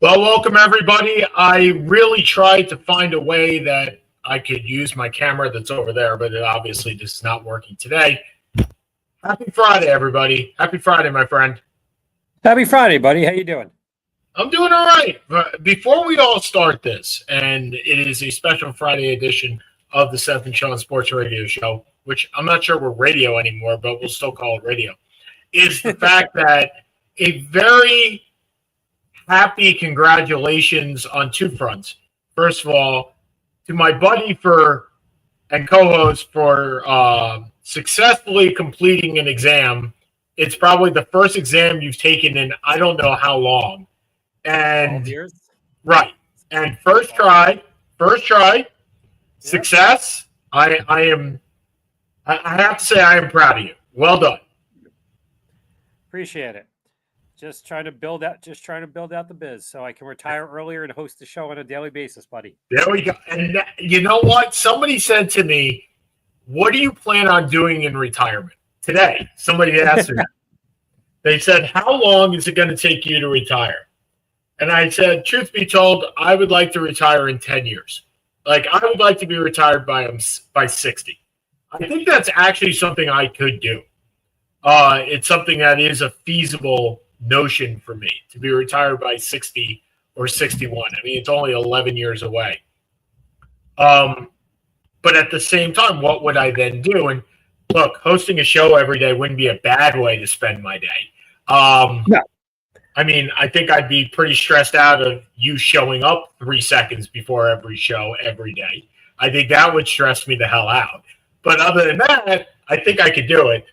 Well, welcome everybody. I really tried to find a way that I could use my camera that's over there, but it obviously just is not working today. Happy Friday, everybody. Happy Friday, my friend. Happy Friday, buddy. How you doing? I'm doing all right. But before we all start this, and it is a special Friday edition of the Seth and Sean Sports Radio Show, which I'm not sure we're radio anymore, but we'll still call it radio, is the fact that a very happy congratulations on two fronts. First of all, to my buddy and co-host for successfully completing an exam. It's probably the first exam you've taken in I don't know how long. And 12 years? Right. And first try, success. I have to say I am proud of you. Well done. Appreciate it. Just trying to build out the biz so I can retire earlier and host the show on a daily basis, buddy. There we go. And you know what? Somebody said to me, "What do you plan on doing in retirement?" Today, somebody asked me. They said, "How long is it going to take you to retire?" And I said, truth be told, I would like to retire in 10 years. Like, I would like to be retired by 60. I think that's actually something I could do. It's something that is a feasible notion for me, to be retired by 60 or 61. I mean, it's only 11 years away. But at the same time, what would I then do? And look, hosting a show every day wouldn't be a bad way to spend my day. No. I mean, I think I'd be pretty stressed out of you showing up 3 seconds before every show every day. I think that would stress me the hell out. But other than that, I think I could do it.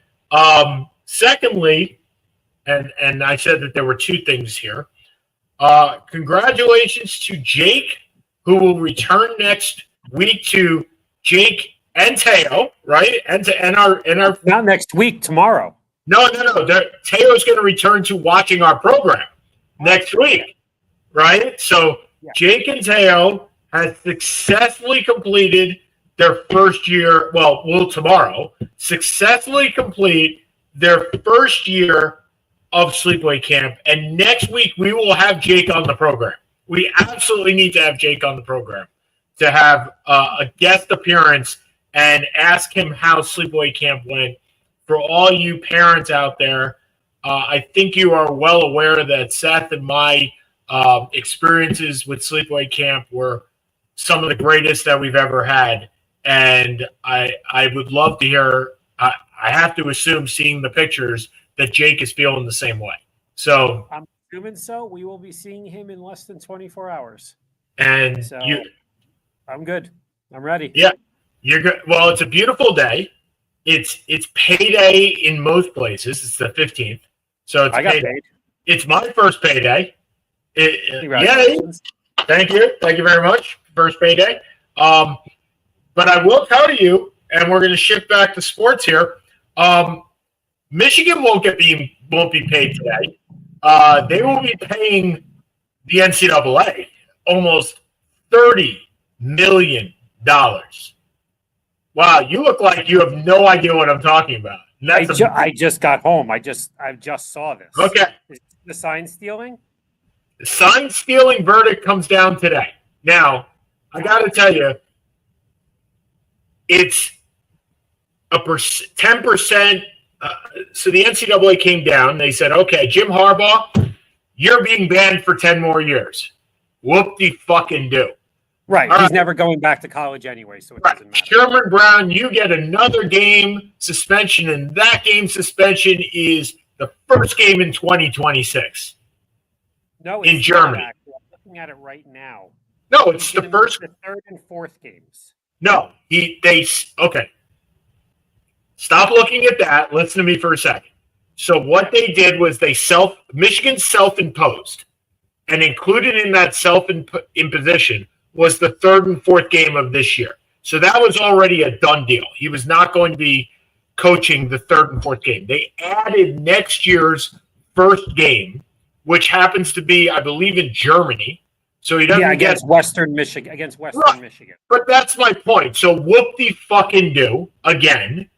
Secondly, and I said that there were two things here. Congratulations to Jake, who will return next week to Jake and Teo, right? And our not next week, tomorrow. No. Teo's going to return to watching our program next week, right? So yeah. Jake and Teo has successfully completed their first year. Well, tomorrow successfully complete their first year of sleepaway camp, and next week we will have Jake on the program. We absolutely need to have Jake on the program to have a guest appearance and ask him how sleepaway camp went. For all you parents out there, I think you are well aware that Seth and my experiences with sleepaway camp were some of the greatest that we've ever had, and I would love to hear. I have to assume, seeing the pictures, that Jake is feeling the same way. So I'm assuming so. We will be seeing him in less than 24 hours. And so I'm good. I'm ready. Yeah, you're good. Well, it's a beautiful day. It's payday in most places. It's the 15th. So it's got paid. It's my first payday. Yay. Thank you. Thank you very much. First payday. But I will tell you, and we're going to shift back to sports here. Michigan won't be paid today. They will be paying the NCAA almost $30 million. Wow, you look like you have no idea what I'm talking about. I just got home. I just saw this. Okay. Is the sign stealing? The sign stealing verdict comes down today. Now, I got to tell you, it's 10%. So the NCAA came down. They said, okay, Jim Harbaugh, you're being banned for 10 more years. Whoop-de-fucking-do. Right. He's never going back to college anyway, so it doesn't matter. Sherman Brown, you get another game suspension, and that game suspension is the first game in 2026. No, in Germany. I'm looking at it right now. No, it's the first. The third and fourth games. No, okay. Stop looking at that. Listen to me for a second. So what they did was Michigan self-imposed, and included in that self-imposition was the third and fourth game of this year. So that was already a done deal. He was not going to be coaching the third and fourth game. They added next year's first game, which happens to be, I believe, in Germany. So he doesn't against Western Michigan. Michigan. But that's my point. So whoop-de-fucking-do again.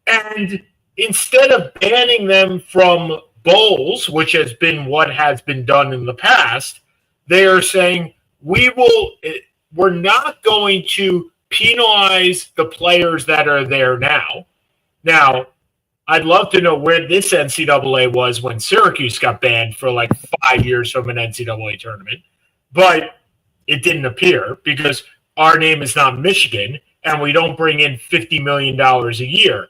And instead of banning them from bowls, which has been what has been done in the past, they are saying we're not going to penalize the players that are there now. Now, I'd love to know where this NCAA was when Syracuse got banned for like 5 years from an NCAA tournament, but it didn't appear because our name is not Michigan and we don't bring in $50 million a year.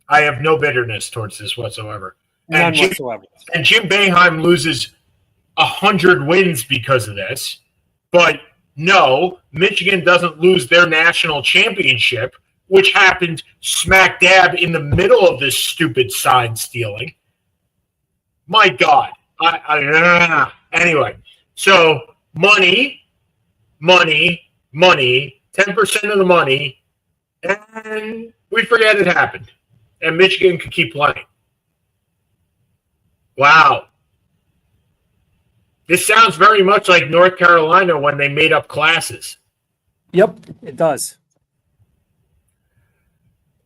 I have no bitterness towards this whatsoever. None whatsoever. And Jim Boeheim loses 100 wins because of this. But no, Michigan doesn't lose their national championship, which happened smack dab in the middle of this stupid sign stealing. My God. Anyway, so money, 10% of the money, and we forget it happened. And Michigan could keep playing. Wow. This sounds very much like North Carolina when they made up classes. Yep, it does.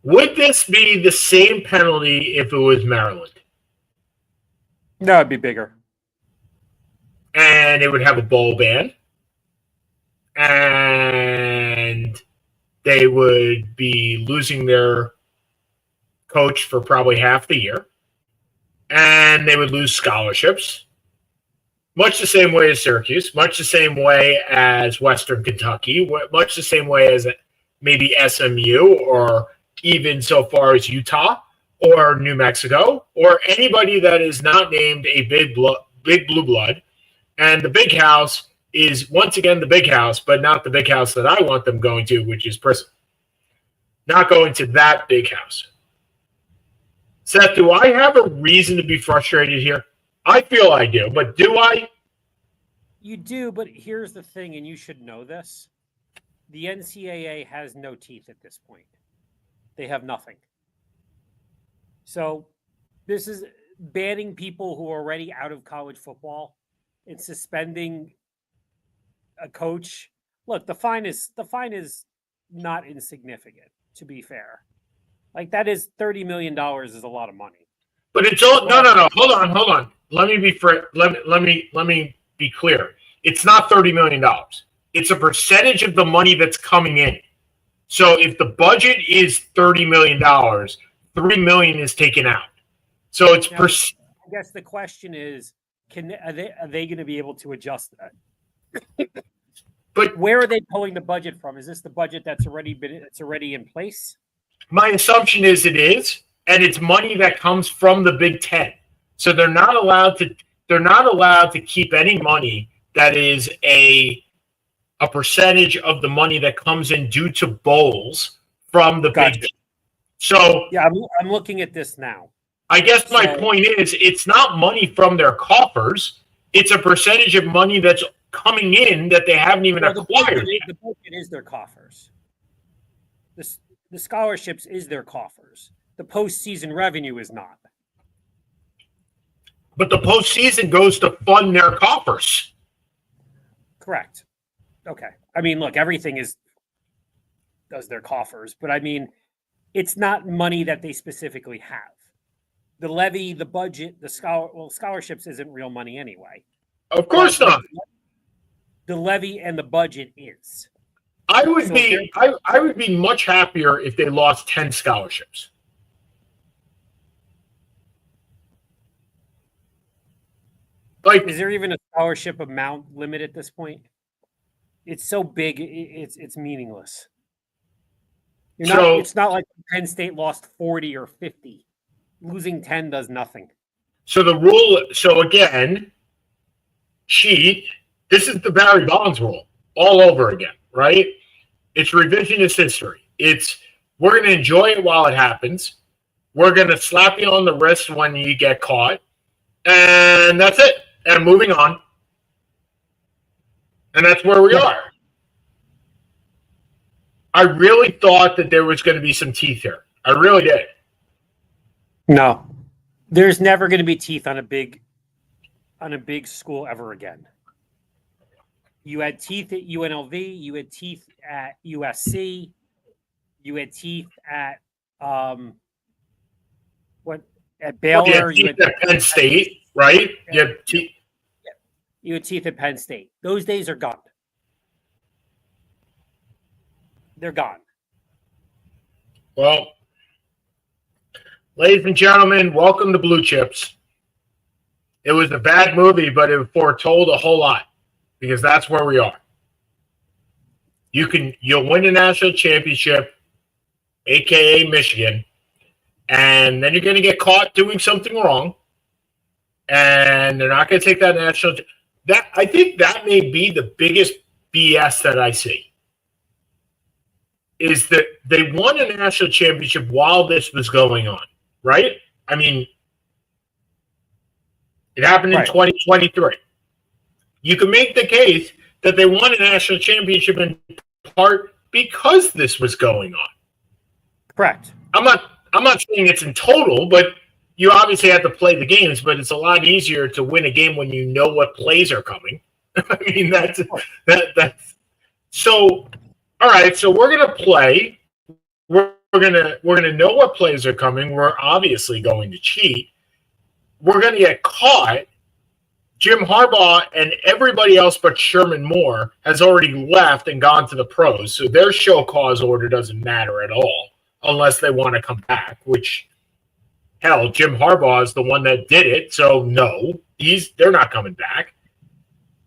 Would this be the same penalty if it was Maryland? No, it'd be bigger. And it would have a bowl ban. And they would be losing their coach for probably half the year. And they would lose scholarships. Much the same way as Syracuse, much the same way as Western Kentucky, much the same way as maybe SMU or even so far as Utah or New Mexico or anybody that is not named a big blue blood. And the big house is once again the big house, but not the big house that I want them going to, which is prison. Not going to that big house. Seth, do I have a reason to be frustrated here? I feel I do, but do I? You do, but here's the thing, and you should know this. The NCAA has no teeth at this point. They have nothing. So this is banning people who are already out of college football and suspending a coach. Look, the fine is not insignificant, to be fair. Like that is $30 million is a lot of money. But it's all no. Hold on. Let me be clear. It's not $30 million. It's a percentage of the money that's coming in. So if the budget is $30 million, $3 million is taken out. So it's now, I guess the question is, are they going to be able to adjust that? But where are they pulling the budget from? Is this the budget that's already in place? My assumption is it is, and it's money that comes from the Big Ten. So they're not allowed to keep any money that is a percentage of the money that comes in due to bowls from the Big Ten. So yeah, I'm looking at this now. I guess my point is it's not money from their coffers. It's a percentage of money that's coming in that they haven't even acquired. The budget is their coffers. The scholarships is their coffers. The postseason revenue is not. But the postseason goes to fund their coffers. Correct. Okay. I mean, look, everything does their coffers, but I mean, it's not money that they specifically have. The levy, the budget, scholarships isn't real money anyway. Of course not. The levy and the budget is. I would be much happier if they lost 10 scholarships. Like, is there even a scholarship amount limit at this point? It's so big, it's meaningless. It's not like Penn State lost 40 or 50. Losing 10 does nothing. So again, cheat. This is the Barry Bonds rule all over again, right? It's revisionist history. We're going to enjoy it while it happens. We're going to slap you on the wrist when you get caught. And that's it. And moving on. And that's where we are. I really thought that there was going to be some teeth here. I really did. No. There's never going to be teeth on a big school ever again. You had teeth at UNLV, you had teeth at USC, you had teeth at Baylor, you had teeth at Penn State, right? You had teeth. UNC at Penn State. Those days are gone. They're gone. Well, ladies and gentlemen, welcome to Blue Chips. It was a bad movie, but it foretold a whole lot because that's where we are. You'll win a national championship, aka Michigan, and then you're going to get caught doing something wrong, and they're not going to take that national. I think that may be the biggest BS that I see. Is that they won a national championship while this was going on, right? I mean, it happened in 2023. You can make the case that they won a national championship in part because this was going on. Correct. I'm not saying it's in total, but you obviously have to play the games, but it's a lot easier to win a game when you know what plays are coming. I mean, that's so. All right, so we're gonna play. We're gonna know what plays are coming. We're obviously going to cheat. We're gonna get caught. Jim Harbaugh and everybody else but Sherman Moore has already left and gone to the pros, so their show cause order doesn't matter at all unless they want to come back. Which, hell, Jim Harbaugh is the one that did it, so no, they're not coming back.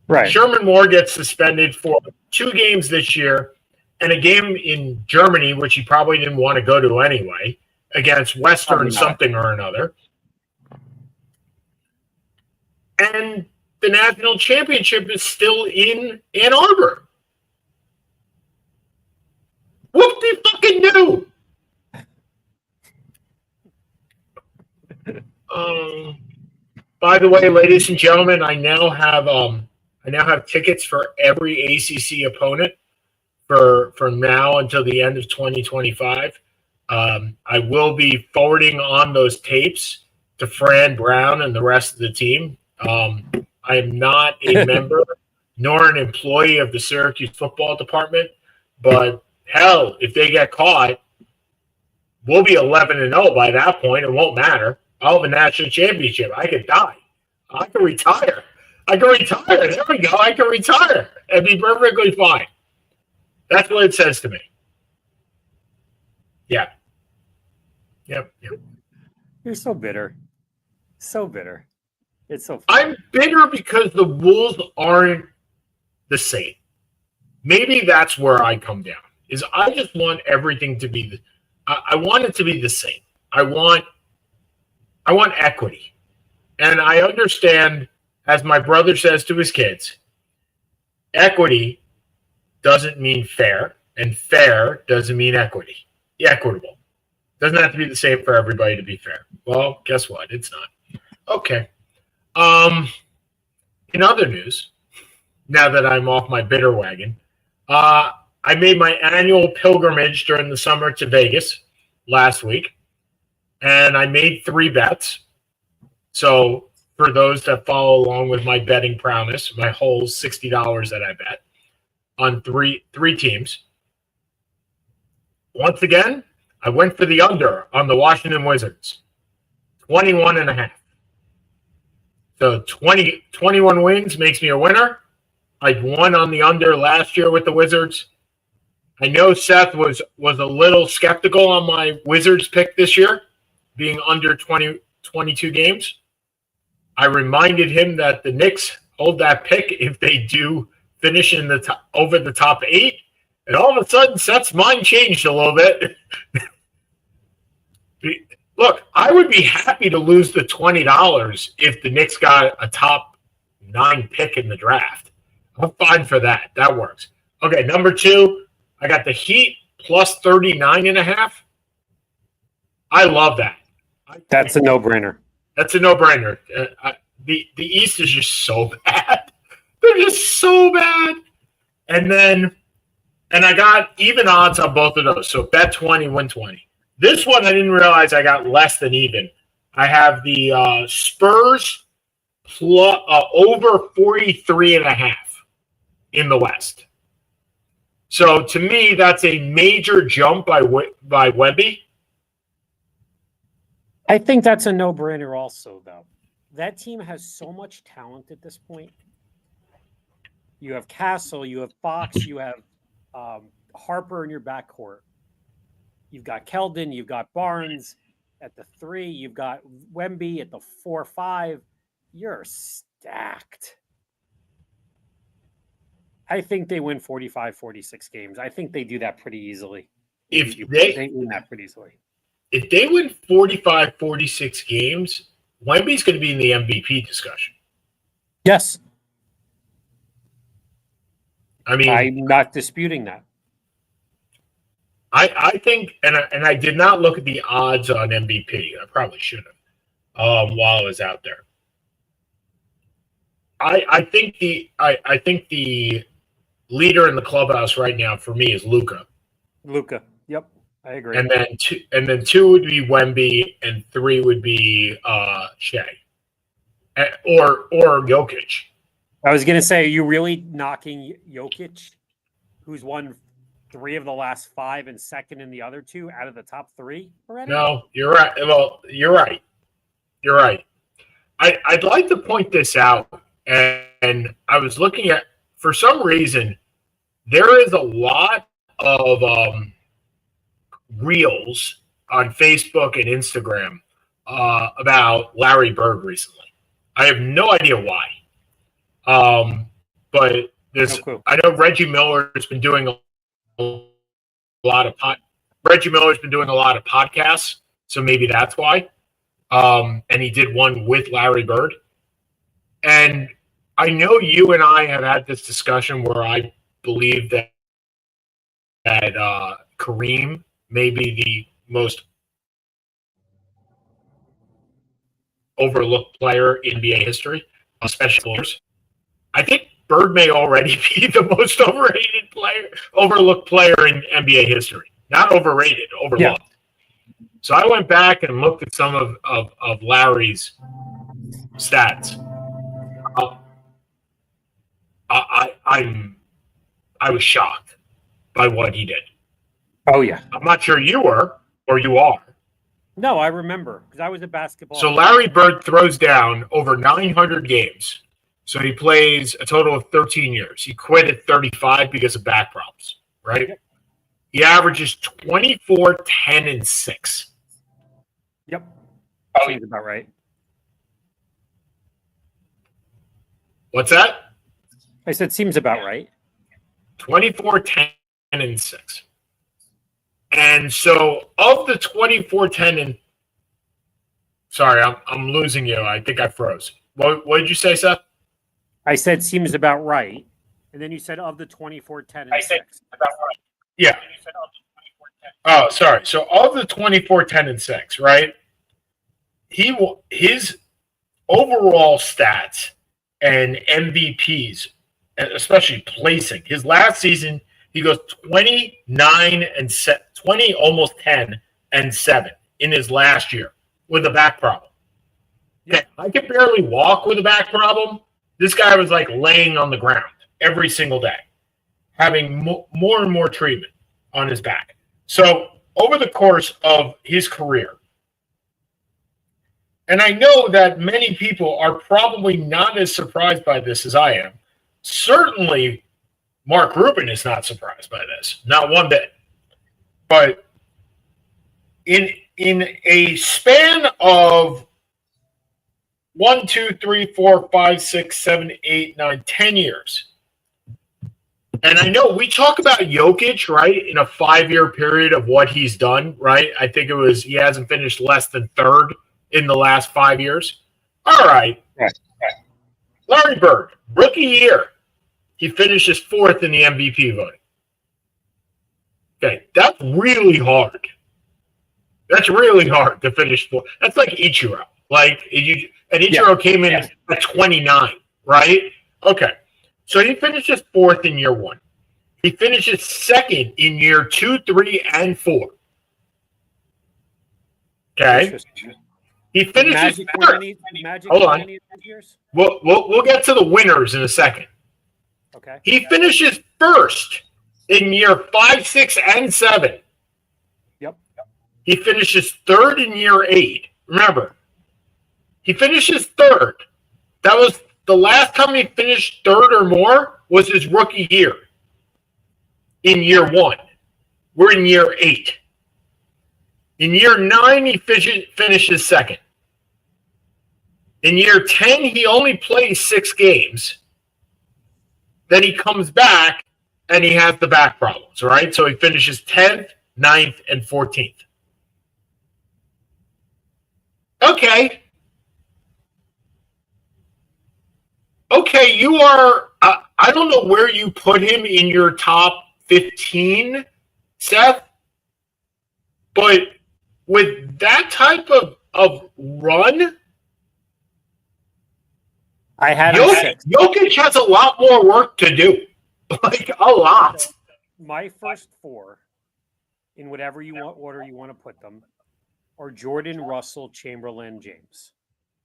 Right. Sherman Moore gets suspended for 2 games this year. And a game in Germany, which he probably didn't want to go to anyway, against Western something or another. And the national championship is still in Ann Arbor. Whoop-de-fucking-do! By the way, ladies and gentlemen, I now have tickets for every ACC opponent. From now until the end of 2025. I will be forwarding on those tapes to Fran Brown and the rest of the team. I am not a member nor an employee of the Syracuse football department, but hell, if they get caught, we'll be 11-0 by that point. It won't matter. I'll have a national championship. I could die. I can retire. There we go. I can retire and be perfectly fine. That's what it says to me. Yeah. Yep. You're so bitter. So bitter. It's so funny. I'm bitter because the rules aren't the same. Maybe that's where I come down. Is I just want everything to be I want it to be the same. I want equity. And I understand, as my brother says to his kids, equity doesn't mean fair, and fair doesn't mean equitable. Doesn't have to be the same for everybody to be fair. Well, guess what? It's not. Okay. In other news, now that I'm off my bitter wagon, I made my annual pilgrimage during the summer to Vegas last week, and I made 3 bets. So for those that follow along with my betting prowess, my whole $60 that I bet on three teams. Once again, I went for the under on the Washington Wizards, 21.5. So 21 wins makes me a winner. I won on the under last year with the Wizards. I know Seth was a little skeptical on my Wizards pick this year, being under 22 games. I reminded him that the Knicks hold that pick if they do finish in the over the top 8, and all of a sudden Seth's mind changed a little bit. Look, I would be happy to lose the $20 if the Knicks got a top 9 pick in the draft. I'm fine for that. That works. Okay, number 2, I got the Heat plus 39.5. I love that. That's a no-brainer. That's a no-brainer. The East is just so bad. They're just so bad. And I got even odds on both of those. So bet 20, win 20. This one I didn't realize I got less than even. I have the Spurs plus, over 43.5 in the West. So to me, that's a major jump by Wemby. I think that's a no-brainer also, though. That team has so much talent at this point. You have Castle, you have Fox, you have Harper in your backcourt. You've got Keldon, you've got Barnes at the 3, you've got Wemby at the 4-5. You're stacked. I think they win 45, 46 games. I think they do that pretty easily. If they win that pretty easily. If they win 45, 46 games, Wemby's going to be in the MVP discussion. Yes. I mean, I'm not disputing that. I think, and I did not look at the odds on MVP. I probably should have while I was out there. I think the leader in the clubhouse right now for me is Luka. Luka. Yep, I agree. And then 2 would be Wemby, and 3 would be Shea, or Jokic. I was going to say, are you really knocking Jokic, who's won 3 of the last 5 and second in the other 2 out of the top 3 already? No, you're right. Well, you're right. You're right. I'd like to point this out, and I was looking at, for some reason, there is a lot of reels on Facebook and Instagram about Larry Bird recently. I have no idea why. But there's, I know Reggie Miller has been doing a lot of podcasts, so maybe that's why. And he did one with Larry Bird. And I know you and I have had this discussion where I believe that Kareem may be the most overlooked player in NBA history, especially. I think Bird may already be the most overlooked player in NBA history. Not overrated, overlooked. Yeah. So I went back and looked at some of Larry's stats. I was shocked by what he did. Oh, yeah. I'm not sure you were, or you are. No, I remember, because I was a basketball. So Larry Bird throws down over 900 games. So he plays a total of 13 years. He quit at 35 because of back problems, right? Yep. He averages 24, 10, and 6. Yep. Seems about right. What's that? I said seems about right. 24, 10, and 6. And so of the 24, 10, and... Sorry, I'm losing you. I think I froze. What did you say, Seth? I said seems about right. And then you said of the 24, 10, and 6. About right. Yeah. Oh, sorry. So of the 24, 10, and 6, right? His overall stats and MVPs, especially placing, his last season, he goes 29 and 20, almost 10 and 7 in his last year with a back problem. Okay, I could barely walk with a back problem. This guy was like laying on the ground every single day, having more and more treatment on his back. So over the course of his career, and I know that many people are probably not as surprised by this as I am. Certainly, Mark Rubin is not surprised by this, not one bit. But in a span of 1, 2, 3, 4, 5, 6, 7, 8, 9, 10 years. And I know we talk about Jokic, right, in a 5-year period of what he's done, right? I think it was he hasn't finished less than third in the last 5 years. All right. Larry Bird, rookie year. He finishes 4th in the MVP voting. Okay, that's really hard. That's really hard to finish 4th. That's like Ichiro. Ichiro came in at 29, right? Okay. So he finishes 4th in year 1. He finishes 2nd in year 2, 3, and 4. Okay. He finishes third. Hold on. We'll get to the winners in a second. Okay. He finishes 1st in year 5, 6, and 7. Yep. He finishes 3rd in year 8. Remember, he finishes 3rd. That was the last time he finished 3rd or more was his rookie year in year 1. We're in year 8. In year 9, he finishes second. In year 10, he only plays 6 games. Then he comes back and he has the back problems, right? So he finishes 10th, 9th, and 14th. Okay. Okay, you are, I don't know where you put him in your top 15, Seth, but with that type of run, I had him 6. Jokic has a lot more work to do. Like, a lot. So my first 4, in whatever order you want to put them, are Jordan, Russell, Chamberlain, James.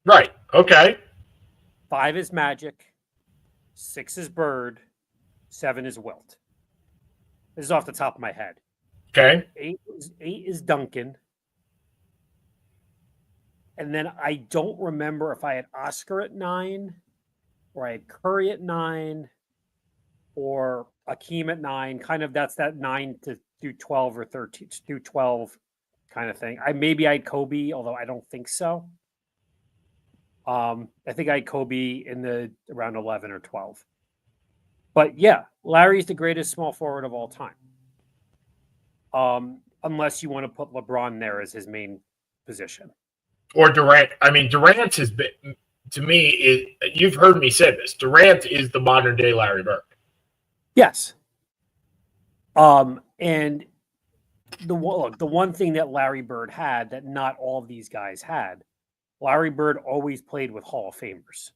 Right. Okay. 5 is Magic. 6 is Bird. 7 is Wilt. This is off the top of my head. Okay. 8 is Duncan. And then I don't remember if I had Oscar at 9 or I had Curry at 9 or Akeem at 9. Kind of that's that 9 to do 12 or 13 to do 12 kind of thing. Maybe I had Kobe, although I don't think so. I think I had Kobe in the around 11 or 12. But yeah, Larry's the greatest small forward of all time. Unless you want to put LeBron there as his main position. Or Durant. I mean, Durant has been, to me, you've heard me say this. Durant is the modern day Larry Bird. Yes. And the one thing that Larry Bird had that not all of these guys had, Larry Bird always played with Hall of Famers.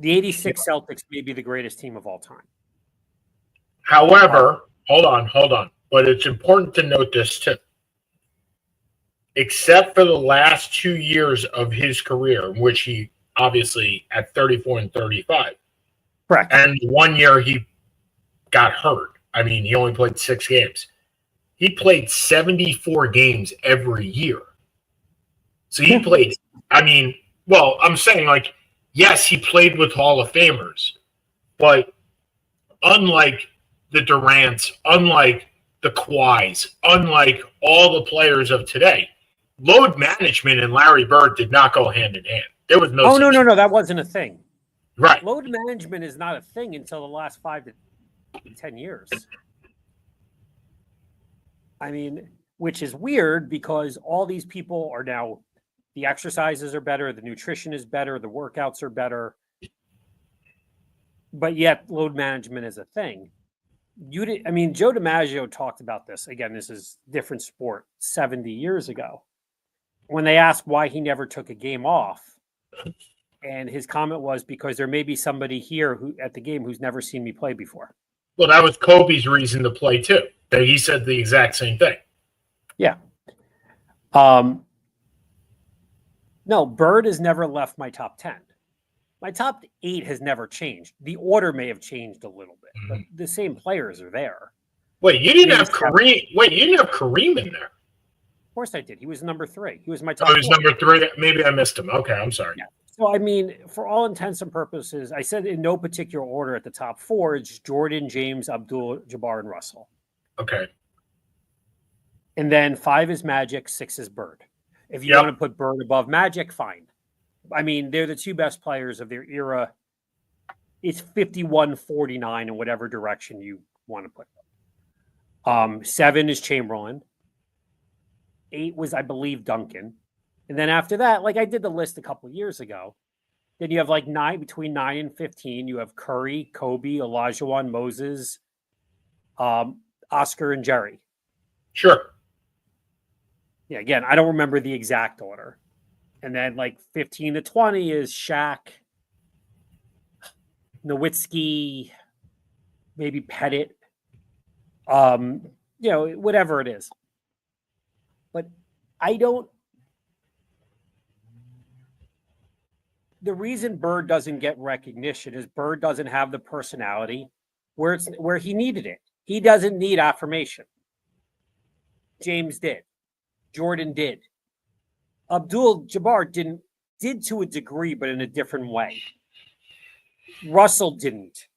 The 86 Celtics may be the greatest team of all time. However, hold on. But it's important to note this too. Except for the last 2 years of his career, in which he obviously at 34 and 35. Correct. And 1 year he got hurt. I mean, he only played 6 games. He played 74 games every year. So he played, I'm saying, like, yes, he played with Hall of Famers, but unlike the Durants, unlike the Kawhis, unlike all the players of today, load management and Larry Bird did not go hand in hand. There was no. Oh, no, that wasn't a thing. Right. Load management is not a thing until the last 5 to 10 years. I mean, which is weird because all these people are now, the exercises are better, the nutrition is better, the workouts are better. But yet load management is a thing. Joe DiMaggio talked about this. Again, this is different sport 70 years ago. When they asked why he never took a game off, and his comment was because there may be somebody here who at the game who's never seen me play before. Well, that was Kobe's reason to play too. That he said the exact same thing. Yeah. No, Bird has never left my top 10. My top 8 has never changed. The order may have changed a little bit, but the same players are there. Wait, you didn't have Kareem? Wait, you didn't have Kareem in there? Of course I did. He was number 3. He was my top. Oh, he was number 3. Maybe I missed him. Okay, I'm sorry. Yeah. So, I mean, for all intents and purposes, I said in no particular order at the top 4, it's Jordan, James, Abdul, Jabbar, and Russell. Okay. And then 5 is Magic, 6 is Bird. If you want to put Bird above Magic, fine. I mean, they're the 2 best players of their era. It's 51-49 in whatever direction you want to put them. 7 is Chamberlain. 8 was, I believe, Duncan. And then after that, like I did the list a couple of years ago, then you have like between 9 and 15, you have Curry, Kobe, Olajuwon, Moses, Oscar, and Jerry. Sure. Yeah, again, I don't remember the exact order. And then like 15 to 20 is Shaq, Nowitzki, maybe Pettit, whatever it is. But the reason Bird doesn't get recognition is Bird doesn't have the personality where he needed it. He doesn't need affirmation. James did. Jordan did. Abdul-Jabbar did to a degree, but in a different way. Russell didn't.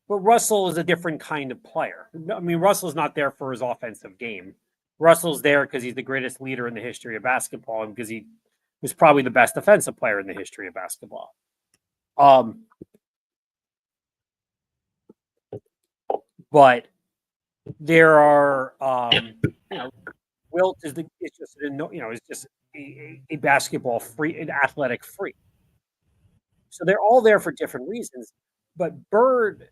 But Russell is a different kind of player. I mean, Russell's not there for his offensive game. Russell's there because he's the greatest leader in the history of basketball and because he was probably the best defensive player in the history of basketball. But there are, Wilt is just a basketball free, an athletic freak. So they're all there for different reasons. But Bird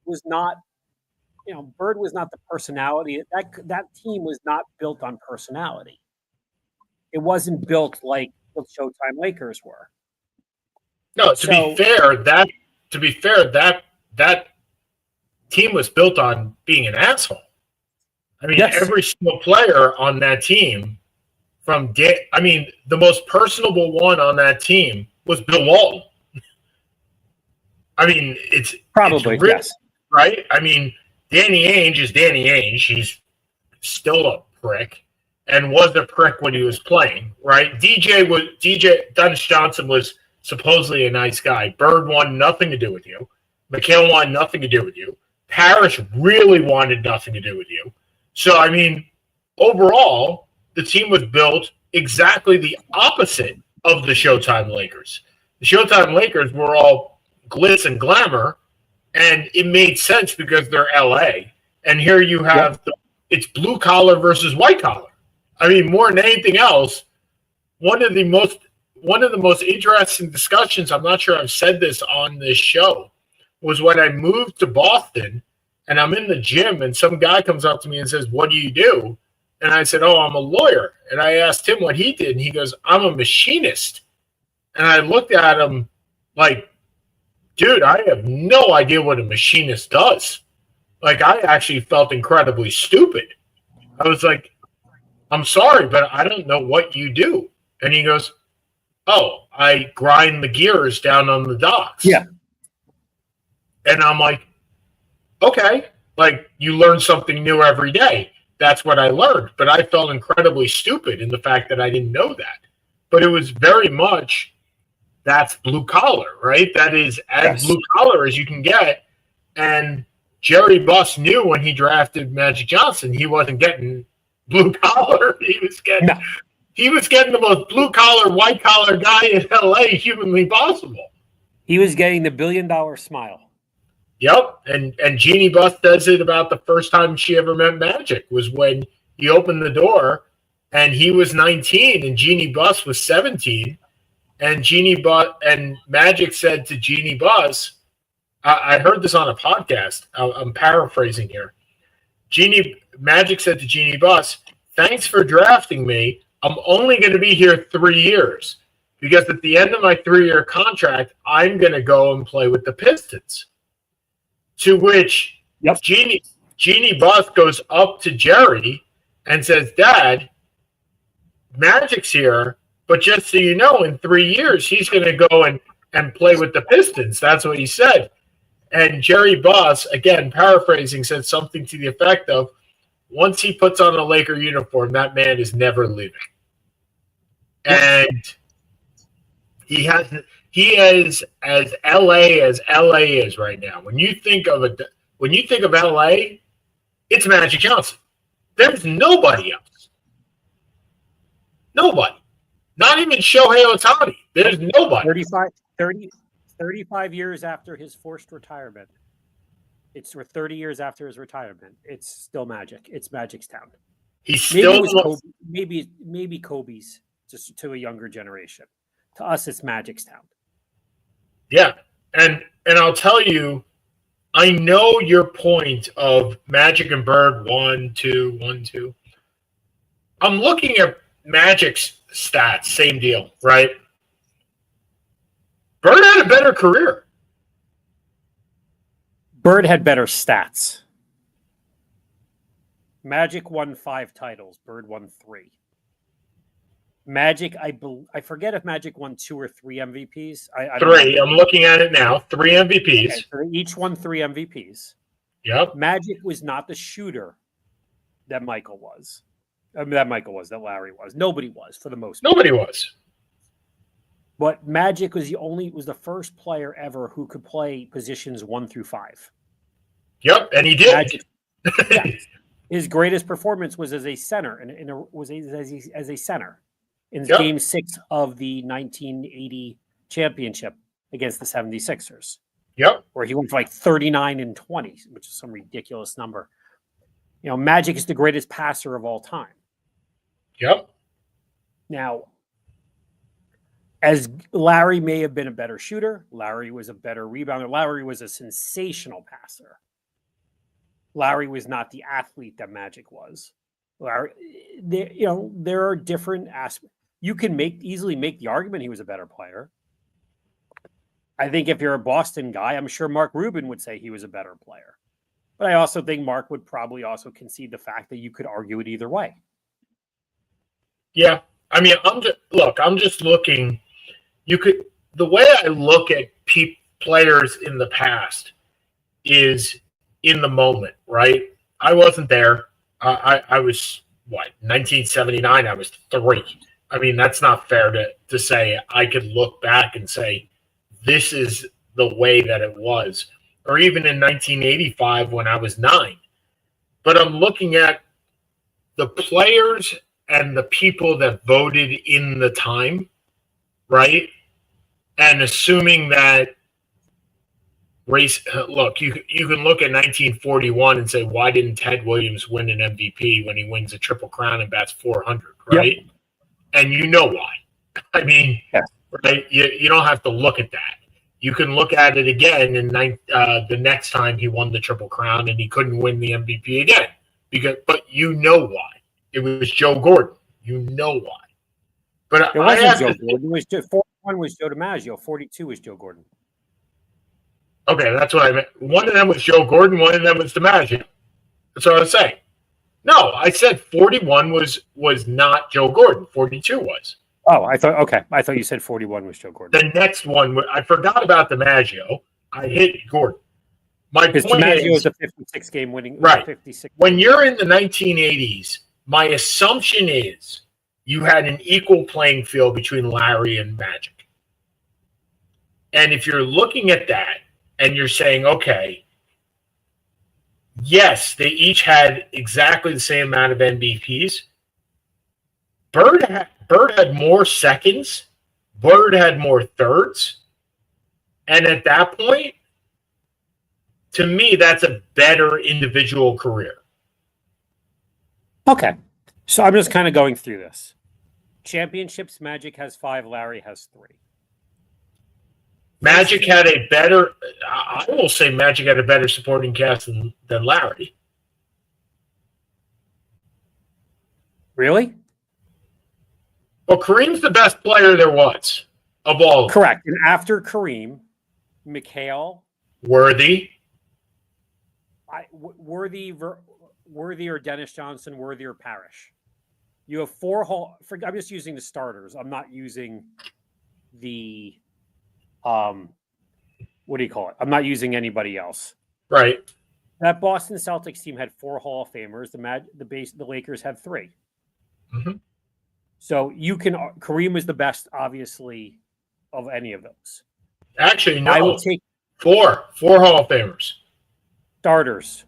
was not the personality. That team was not built on personality. It wasn't built like the Showtime Lakers were. No, to be fair, that team was built on being an asshole. I mean, yes. Every single player on that team, the most personable one on that team was Bill Walton. I mean, it's probably yes, right? I mean, Danny Ainge is Danny Ainge. He's still a prick and was a prick when he was playing, right? Dennis Johnson was supposedly a nice guy. Bird wanted nothing to do with you. McHale wanted nothing to do with you. Parrish really wanted nothing to do with you. So, I mean, overall, the team was built exactly the opposite of the Showtime Lakers. The Showtime Lakers were all glitz and glamour, and it made sense because they're LA. And here you have it's blue collar versus white collar. I mean, more than anything else, one of the most interesting discussions, I'm not sure I've said this on this show, was when I moved to Boston and I'm in the gym and some guy comes up to me and says, "What do you do?" And I said, "Oh, I'm a lawyer." And I asked him what he did, and he goes, "I'm a machinist." And I looked at him like, dude, I have no idea what a machinist does. Like, I actually felt incredibly stupid. I was like, "I'm sorry, but I don't know what you do." And he goes, "Oh, I grind the gears down on the docks." Yeah. And I'm like, okay, like you learn something new every day. That's what I learned. But I felt incredibly stupid in the fact that I didn't know that. But it was very much, that's blue collar, right? That is as blue collar as you can get. And Jerry Buss knew when he drafted Magic Johnson, he wasn't getting blue collar. He was getting the most blue collar, white collar guy in LA humanly possible. He was getting the $1 billion smile. Yep, and Jeannie Buss does it about the first time she ever met Magic was when he opened the door and he was 19 and Jeannie Buss was 17. And Magic said to Jeannie Buss, I heard this on a podcast. I'm paraphrasing here. Magic said to Jeannie Buss, "Thanks for drafting me. I'm only going to be here 3 years because at the end of my 3-year contract, I'm going to go and play with the Pistons." To which Jeannie Buss goes up to Jerry and says, "Dad, Magic's here, but just so you know, in 3 years, he's going to go and play with the Pistons." That's what he said. And Jerry Buss, again, paraphrasing, said something to the effect of, "Once he puts on a Laker uniform, that man is never leaving." And he is as LA is right now. When you think of LA, it's Magic Johnson. There's nobody else. Nobody. Not even Shohei Ohtani. There's nobody. 35 years after his forced retirement. It's 30 years after his retirement. It's still Magic. It's Magic's town. Maybe Kobe's, just to a younger generation. To us, it's Magic's town. Yeah, and I'll tell you, I know your point of Magic and Bird 1-2. I'm looking at Magic's stats, same deal, right? Bird had a better career. Bird had better stats. Magic won 5 titles. Bird won 3. Magic, I forget if Magic won 2 or 3 MVPs. I 3. I'm looking at it now. 3 MVPs. Okay, so they each won 3 MVPs. Yep. Magic was not the shooter that Michael was. That Larry was. Nobody was, for the most part. Nobody was. But Magic was the first player ever who could play positions 1 through 5. Yep, and he did. Magic, yeah, his greatest performance was as a center, and as a center in Game 6 of the 1980 championship against the 76ers. Yep. Where he went for like 39 and 20, which is some ridiculous number. You know, Magic is the greatest passer of all time. Yep. Now, as Larry may have been a better shooter, Larry was a better rebounder. Larry was a sensational passer. Larry was not the athlete that Magic was. Larry, there are different aspects. You can easily make the argument he was a better player. I think if you're a Boston guy, I'm sure Mark Rubin would say he was a better player. But I also think Mark would probably also concede the fact that you could argue it either way. Yeah. I mean, I'm just looking. The way I look at players in the past is in the moment, right? I wasn't there. I was, 1979, I was 3. I mean, that's not fair to say I could look back and say, this is the way that it was. Or even in 1985 when I was 9. But I'm looking at the players and the people that voted in the time, right? And assuming that look, you can look at 1941 and say, why didn't Ted Williams win an MVP when he wins a Triple Crown and bats 400, right? Yep. And you know why. I mean, right? You don't have to look at that. You can look at it again in the next time he won the Triple Crown and he couldn't win the MVP again. But you know why. It was Joe Gordon. You know why. But it wasn't Joe Gordon. It was 41 was Joe DiMaggio. 42 was Joe Gordon. Okay, that's what I meant. One of them was Joe Gordon. One of them was DiMaggio. That's what I was saying. No, I said 41 was not Joe Gordon. 42 was. Oh, I thought you said 41 was Joe Gordon. The next one, I forgot about DiMaggio. I hit Gordon. Because DiMaggio was a 56-game winning. Right. 56. When you're in the 1980s, my assumption is you had an equal playing field between Larry and Magic. And if you're looking at that and you're saying, okay, yes, they each had exactly the same amount of MVPs. Bird had more seconds. Bird had more thirds. And at that point, to me, that's a better individual career. Okay. So I'm just kind of going through this. Championships, Magic has 5, Larry has 3. Magic had a better, I will say Magic had a better supporting cast than Larry. Really? Well, Kareem's the best player there was of all. Correct. And after Kareem, McHale, Worthy, Worthy or Dennis Johnson, Worthy or Parrish. You have 4 I'm just using the starters. I'm not using the what do you call it? I'm not using anybody else. Right. That Boston Celtics team had 4 Hall of Famers. The Lakers had 3. Mm-hmm. So Kareem was the best, obviously, of any of those. Actually, no. I will take 4 Hall of Famers. Starters.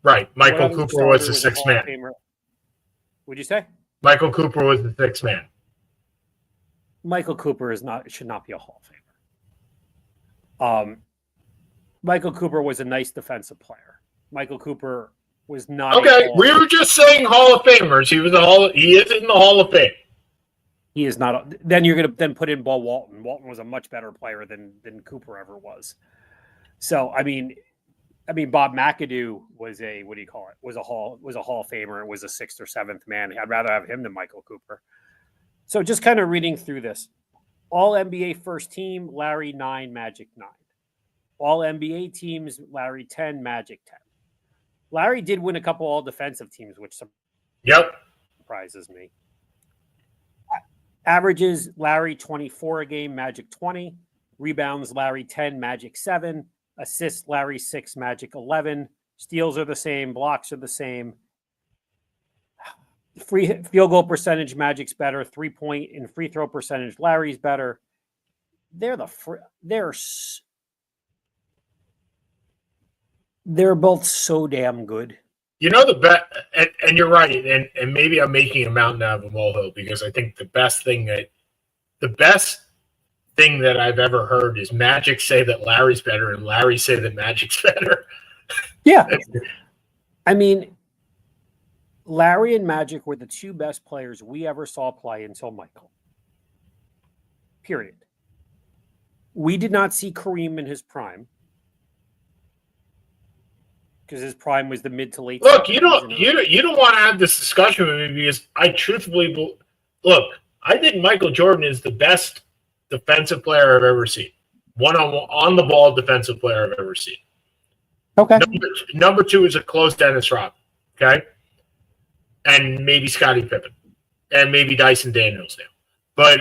Right. Michael Cooper was the 6th man. What'd you say? Michael Cooper was the 6th man. Michael Cooper should not be a Hall of Famer. Michael Cooper was a nice defensive player. Michael Cooper was not. Okay, we were just saying Hall of Famers. He is in the Hall of Fame. He is not. Then you're going to put in Ball Walton. Walton was a much better player than Cooper ever was. So I mean, Bob McAdoo was Was a Hall of Famer. It was a 6th or 7th man. I'd rather have him than Michael Cooper. So just kind of reading through this, All NBA first team, Larry 9, Magic 9. All NBA teams, Larry 10, Magic 10. Larry did win a couple all defensive teams, which surprises me. Averages, Larry 24 a game, Magic 20. Rebounds, Larry 10, Magic 7. Assists, Larry 6, Magic 11. Steals are the same. Blocks are the same. Free field goal percentage, Magic's better. 3-point and free throw percentage, Larry's better. They're both so damn good. You know the best, and you're right, and maybe I'm making a mountain out of a molehill because I think the best thing that I've ever heard is Magic say that Larry's better and Larry say that Magic's better. Yeah. I mean, Larry and Magic were the two best players we ever saw play until Michael. Period. We did not see Kareem in his prime because his prime was the mid to late. Look, you don't want to have this discussion with me because I truthfully look. I think Michael Jordan is the best defensive player I've ever seen. On the ball defensive player I've ever seen. Okay. Number 2 is a close Dennis Rodman. Okay. And maybe Scottie Pippen. And maybe Dyson Daniels now. But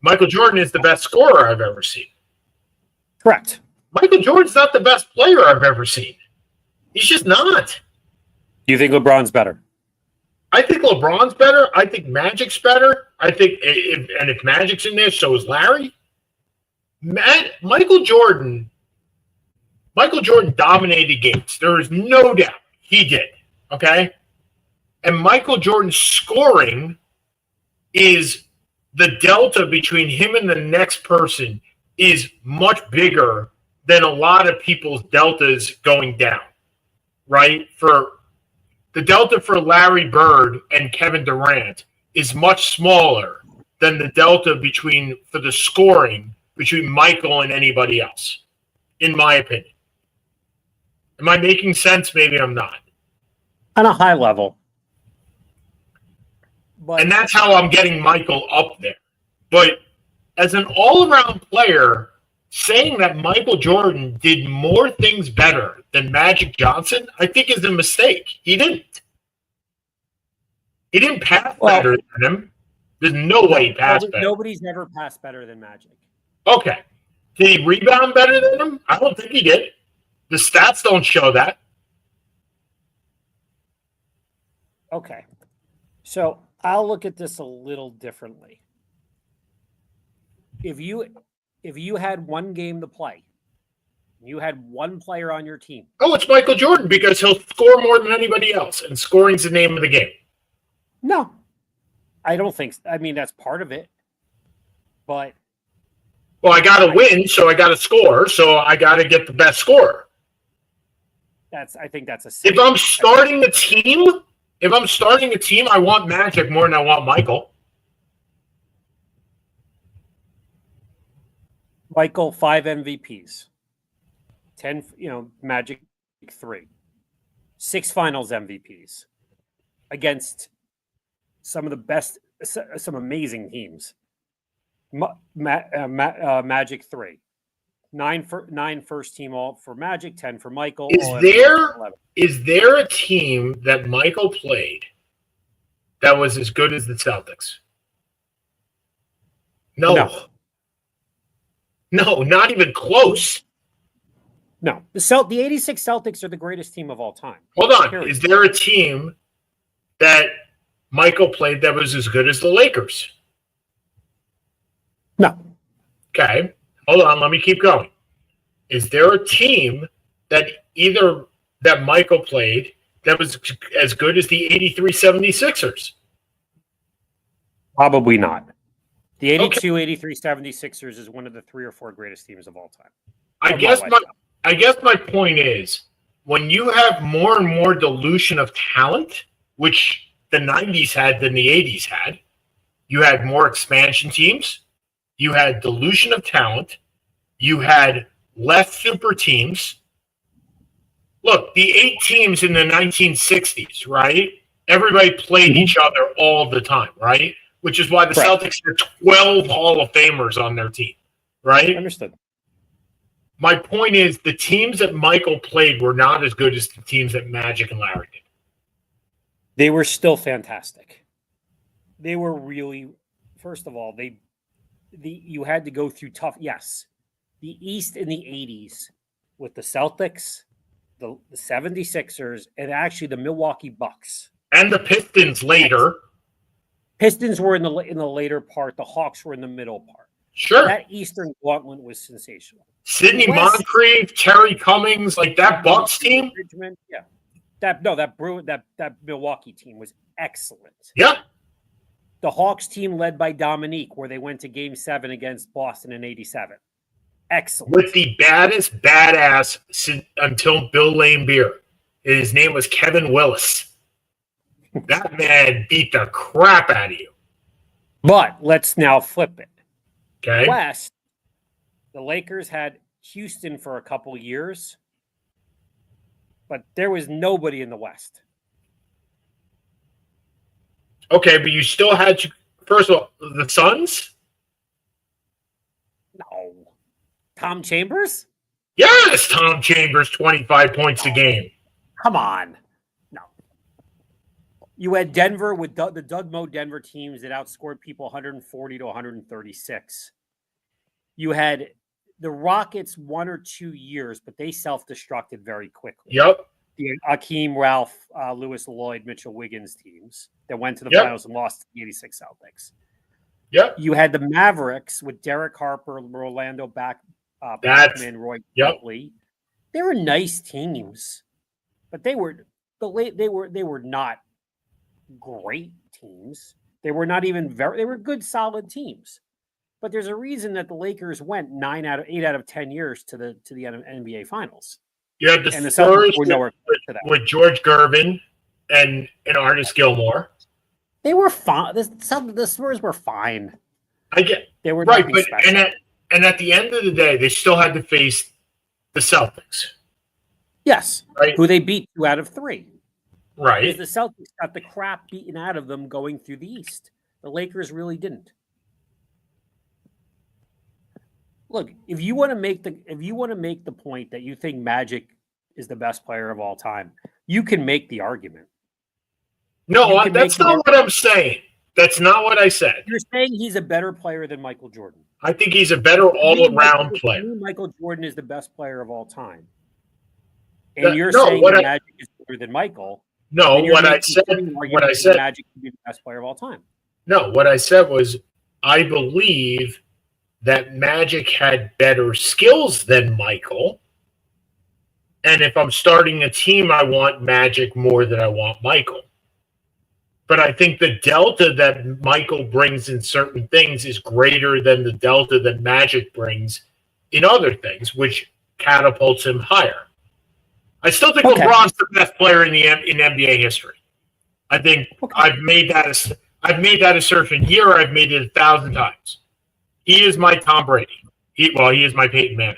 Michael Jordan is the best scorer I've ever seen. Correct. Michael Jordan's not the best player I've ever seen. He's just not. Do you think LeBron's better? I think LeBron's better. I think Magic's better. I think if Magic's in there, so is Larry. Michael Jordan dominated games. There is no doubt he did. Okay? And Michael Jordan's scoring is the delta between him and the next person is much bigger than a lot of people's deltas going down, right? For the delta for Larry Bird and Kevin Durant is much smaller than the delta for the scoring between Michael and anybody else, in my opinion. Am I making sense? Maybe I'm not. On a high level. And that's how I'm getting Michael up there. But as an all-around player, saying that Michael Jordan did more things better than Magic Johnson, I think is a mistake. He didn't. He didn't pass better than him. There's no way he passed better. Nobody's ever passed better than Magic. Okay. Did he rebound better than him? I don't think he did. The stats don't show that. Okay. So I'll look at this a little differently. If you had one game to play, you had one player on your team. Oh, it's Michael Jordan because he'll score more than anybody else, and scoring's the name of the game. No, I don't think so. I mean, that's part of it. But I got to win, so I got to score, so I got to get the best scorer. I think that's a. If I'm starting a team, I want Magic more than I want Michael. Michael, 5 MVPs, 10, Magic 3, 6 Finals MVPs against some of the best, some amazing teams. Magic 3, 9 first team all for Magic, 10 for Michael. Is there a team that Michael played that was as good as the Celtics? No, not even close. No. The 86 Celtics are the greatest team of all time. Hold on. Period. Is there a team that Michael played that was as good as the Lakers? No. Okay. Hold on. Let me keep going. Is there a team that Michael played that was as good as the 83 76ers? Probably not. The 82, 83 76ers is one of the 3 or 4 greatest teams of all time. I guess my point is when you have more and more dilution of talent, which the 90s had than the 80s had, you had more expansion teams, you had dilution of talent, you had less super teams. Look, the 8 teams in the 1960s, right? Everybody played each other all the time, right? Which is why the Celtics had 12 Hall of Famers on their team, right? Understood. My point is the teams that Michael played were not as good as the teams that Magic and Larry did. They were still fantastic. They were really, first of all, you had to go through tough. Yes, the East in the 80s with the Celtics, the 76ers, and actually the Milwaukee Bucks. And the Pistons later. Pistons were in the later part. The Hawks were in the middle part. Sure. That Eastern gauntlet was sensational. Sidney West- Moncrief, Terry Cummings, like that Bucks team. Richmond, yeah. That Milwaukee team was excellent. Yeah. The Hawks team led by Dominique, where they went to Game 7 against Boston in '87. Excellent. With the baddest badass until Bill Laimbeer. His name was Kevin Willis. That man beat the crap out of you. But let's now flip it. Okay. West, the Lakers had Houston for a couple years, but there was nobody in the West. Okay, but you still had, first of all, the Suns? No. Tom Chambers? Yes, Tom Chambers, 25 points a game. Come on. No. You had Denver with the Doug Moe Denver teams that outscored people 140 to 136. You had the Rockets 1 or 2 years, but they self-destructed very quickly. Yep. The Akeem, Ralph, Lewis Lloyd, Mitchell Wiggins teams that went to the Yep. finals and lost to the 86 Celtics. Yep. You had the Mavericks with Derek Harper, Rolando That's- Backman, Roy yep. Copley. They were nice teams, but they were not great teams. They were not even they were good, solid teams. But there's a reason that the Lakers went 8 out of 10 years to the NBA Finals. You had the And the Spurs Celtics were nowhere close to that. with George Gervin and Artis Gilmore. They were fine. The Spurs were fine. I get They were right, nothing but special. and at the end of the day, they still had to face the Celtics. Yes, Right. who they beat 2 out of 3. Right. Because the Celtics got the crap beaten out of them going through the East. The Lakers really didn't. Look, if you want to make the point that you think Magic is the best player of all time, you can make the argument. No, that's not what I'm saying. That's not what I said. You're saying he's a better player than Michael Jordan. I think he's a better all-around player. Michael Jordan is the best player of all time. And you're no, saying that Magic is better than Michael. No, and you're what I making said, an argument what I that said, Magic can be the best player of all time. no, what I said was I believe that Magic had better skills than Michael. And if I'm starting a team, I want Magic more than I want Michael. But I think the delta that Michael brings in certain things is greater than the delta that Magic brings in other things, which catapults him higher. I still think LeBron's the best player in NBA history. I think I've made that assertion here. I've made it 1,000 times. He is my Tom Brady. He is my Peyton Manning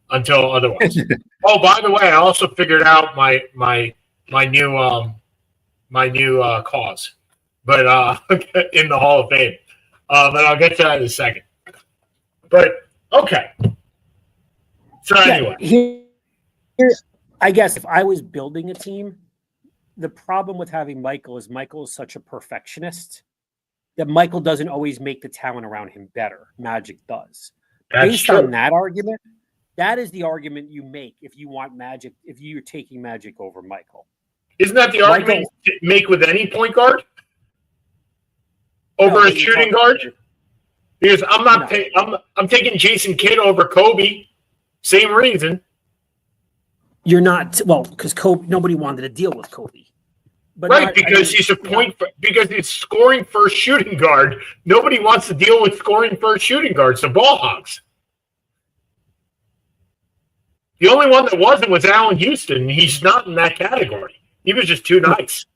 until otherwise. Oh, by the way, I also figured out my new cause, but in the Hall of Fame. But I'll get to that in a second. But okay. So anyway, I guess if I was building a team, the problem with having Michael is such a perfectionist that Michael doesn't always make the talent around him better. Magic does. Based on that argument, that is the argument you make if you want Magic, if you're taking Magic over Michael. Isn't that the argument you make with any point guard over a shooting guard? Because I'm taking Jason Kidd over Kobe. Same reason. You're not because Kobe. Nobody wanted to deal with Kobe. But right, because he's because he's scoring first shooting guard. Nobody wants to deal with scoring first shooting guards. So ball hogs. The only one that wasn't was Allen Houston. He's not in that category. He was just too nice.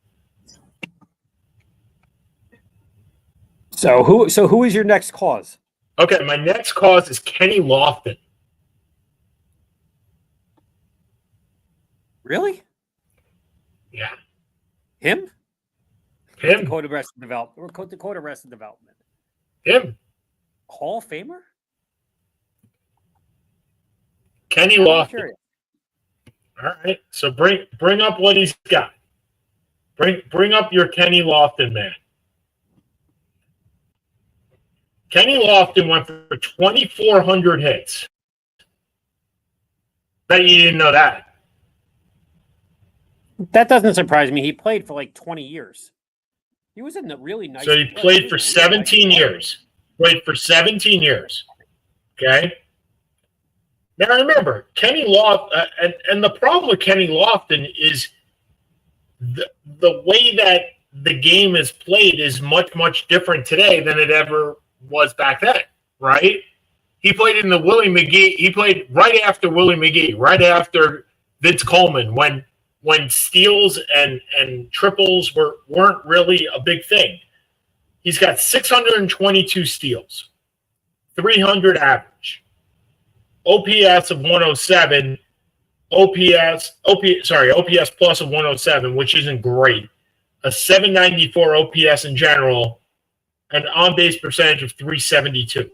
So who is your next cause? Okay, my next cause is Kenny Lofton. Really? Yeah. Him? Dakota Arrested Development. Him. Hall of Famer? Kenny Lofton. All right. So bring up what he's got. Bring up your Kenny Lofton man. Kenny Lofton went for 2,400 hits. Bet you didn't know that. That doesn't surprise me. He played for like 20 years. He was in the really nice. So he played for 17 years. Played for 17 years. Okay. Now remember, Kenny Lofton, and the problem with Kenny Lofton is the way that the game is played is much, much different today than it ever was back then, right? He played in the Willie McGee. He played right after Willie McGee, right after Vince Coleman, when steals and triples weren't really a big thing. He's got 622 steals, 300 average, OPS of 107, OPS plus of 107, which isn't great, a 794 OPS in general, an on-base percentage of 372.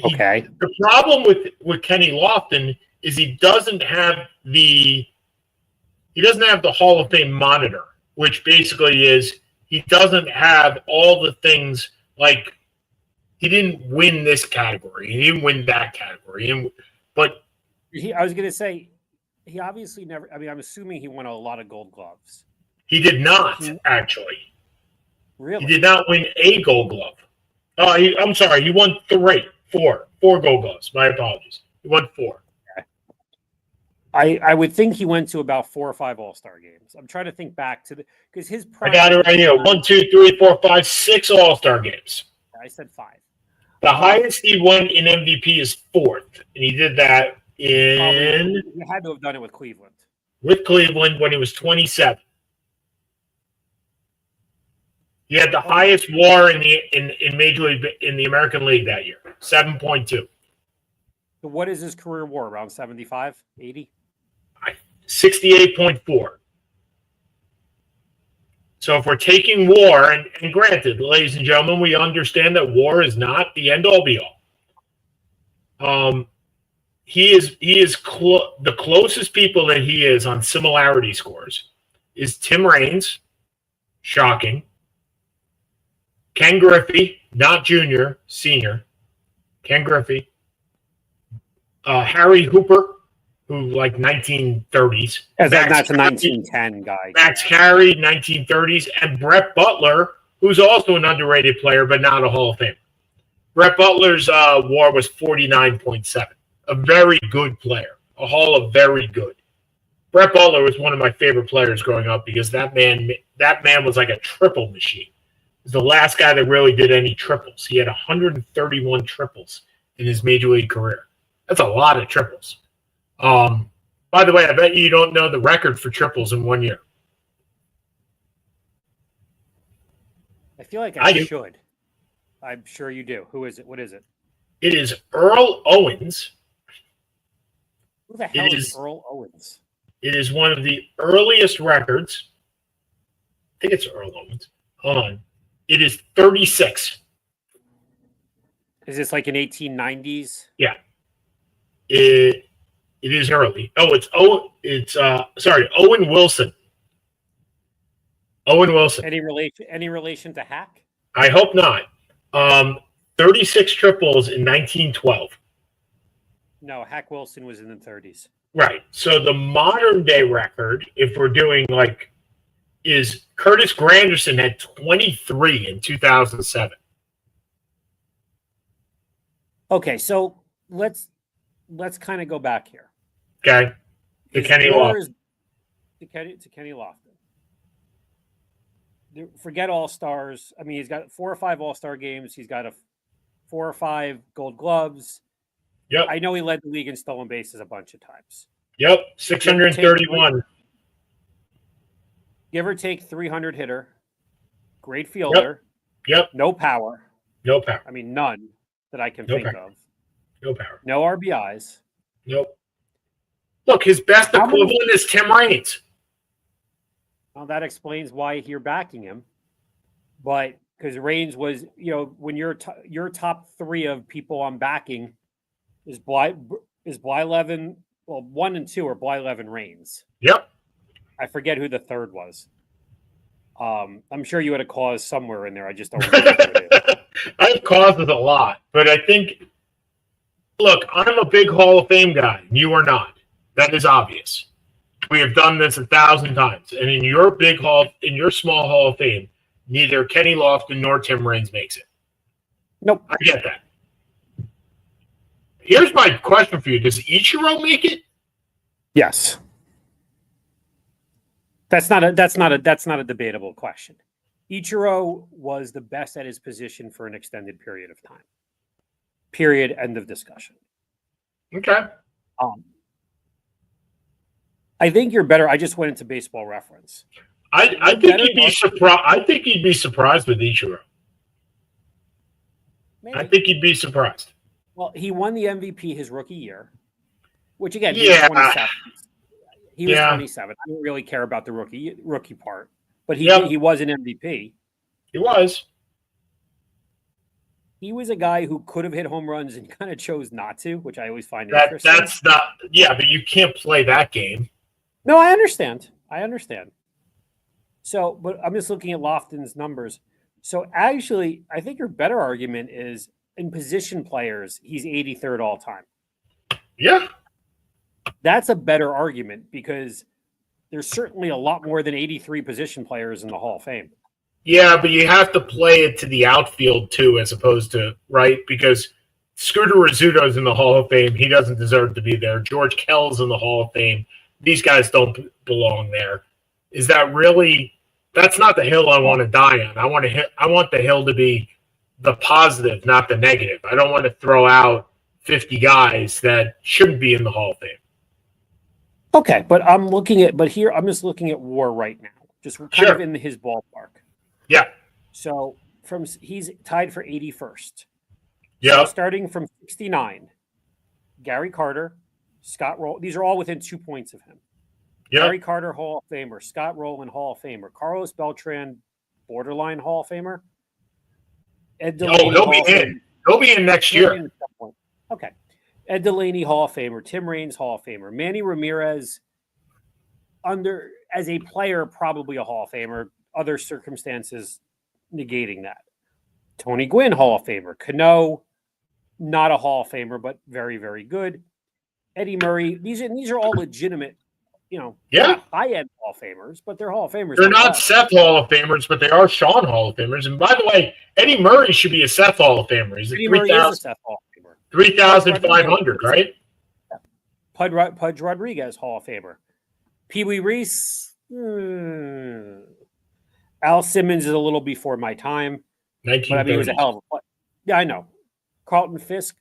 Okay. The problem with Kenny Lofton is he doesn't have the Hall of Fame monitor, which basically is he doesn't have all the things like he didn't win this category, he didn't win that category, I was going to say he obviously never. I mean, I'm assuming he won a lot of Gold Gloves. He did not actually. Really? He did not win a Gold Glove. I'm sorry, he won four Gold Gloves. My apologies. He won 4. I would think he went to about 4 or 5 All-Star games. I'm trying to think back to because his I got it right here. 1, 2, 3, 4, 5, 6 All-Star games. I said 5. The highest he won in MVP is 4th, and he did that You had to have done it with Cleveland. With Cleveland when he was 27. He had the highest WAR in Major League in the American League that year, 7.2. So what is his career WAR? Around 75, 80? 68.4. So if we're taking WAR, and granted, ladies and gentlemen, we understand that WAR is not the end all be all. He is the closest people that he is on similarity scores is Tim Raines, shocking. Ken Griffey, not junior, senior. Ken Griffey. Harry Hooper, who like 1930s. That's a 1910 guy. Max Carey, 1930s. And Brett Butler, who's also an underrated player, but not a Hall of Famer. Brett Butler's WAR was 49.7. A very good player. A Hall of very good. Brett Butler was one of my favorite players growing up because that man was like a triple machine. He was the last guy that really did any triples. He had 131 triples in his major league career. That's a lot of triples. By the way, I bet you don't know the record for triples in 1 year. I feel like I should. I'm sure you do. Who is it? What is it? It is Earl Owens. Who the hell is Earl Owens? It is one of the earliest records. I think it's Earl Owens. Hold on. It is 36. Is this like in 1890s? Yeah. It is early. Owen Wilson. Owen Wilson. Any relation to Hack? I hope not. 36 triples in 1912. No, Hack Wilson was in the 30s. Right. So the modern day record, if we're doing is Curtis Granderson had 23 in 2007. Okay, so let's kind of go back here. Okay. To Kenny Lofton. To Kenny Lofton. Forget All-Stars. I mean, he's got 4 or 5 All-Star games. He's got 4 or 5 Gold Gloves. Yep. I know he led the league in stolen bases a bunch of times. Yep. 631. Give or take 300 hitter. Great fielder. Yep. No power. No power. I mean, none that I can think of. No power. No RBIs. Nope. Look, his best equivalent is Tim Raines. Well, that explains why you're backing him. But because Raines was, when your top 3 of people I'm backing is Blyleven. Well, 1 and 2 are Blyleven, Raines. Yep. I forget who the third was. I'm sure you had a cause somewhere in there. I just don't remember who it is. I have causes a lot, but I think, look, I'm a big Hall of Fame guy. You are not. That is obvious. We have done this 1,000 times. And in your small Hall of Fame, neither Kenny Lofton nor Tim Raines makes it. Nope. I get that. Here's my question for you: does Ichiro make it? Yes. That's not a debatable question. Ichiro was the best at his position for an extended period of time. Period. End of discussion. Okay. I think you're better. I just went into Baseball Reference. I think he'd be surprised. I think he'd be surprised with Ichiro. Maybe. I think he'd be surprised. Well, he won the MVP his rookie year, which again, yeah. he was 27. He was 27. I don't really care about the rookie part, but he was an MVP. He was. He was a guy who could have hit home runs and kind of chose not to, which I always find interesting. That's not. Yeah, but you can't play that game. No, I understand. So, but I'm just looking at Lofton's numbers. So actually, I think your better argument is in position players, he's 83rd all time. Yeah. That's a better argument because there's certainly a lot more than 83 position players in the Hall of Fame. Yeah, but you have to play it to the outfield too, as opposed to, right? Because Scooter Rizzuto's in the Hall of Fame. He doesn't deserve to be there. George Kell's in the Hall of Fame. These guys don't belong there. Is that really – that's not the hill I want to die on. I want the hill to be the positive, not the negative. I don't want to throw out 50 guys that shouldn't be in the Hall of Fame. Okay, but I'm just looking at WAR right now, just kind of in his ballpark. Yeah. So he's tied for 81st. Yeah. So starting from 69, Gary Carter, Scott Rowland. These are all within 2 points of him. Yeah. Gary Carter, Hall of Famer. Scott Rowland, Hall of Famer. Carlos Beltran, borderline Hall of Famer. Ed Delaney, he'll be in. He'll be in next year. Okay. Ed Delaney, Hall of Famer. Tim Raines, Hall of Famer. Manny Ramirez, as a player, probably a Hall of Famer. Other circumstances negating that. Tony Gwynn, Hall of Famer. Cano, not a Hall of Famer, but very, very good. Eddie Murray. These are all legitimate, high-end Hall of Famers, but they're Hall of Famers. They're not Seth Hall of Famers, but they are Sean Hall of Famers. And by the way, Eddie Murray should be a Seth Hall of Famer. He's Eddie Murray is a Seth Hall of Famer. 3,500, right? Pudge Rodriguez, Hall of Famer. Pee Wee Reese. Al Simmons is a little before my time. But I mean, he was a hell of a player. Yeah, I know. Carlton Fisk,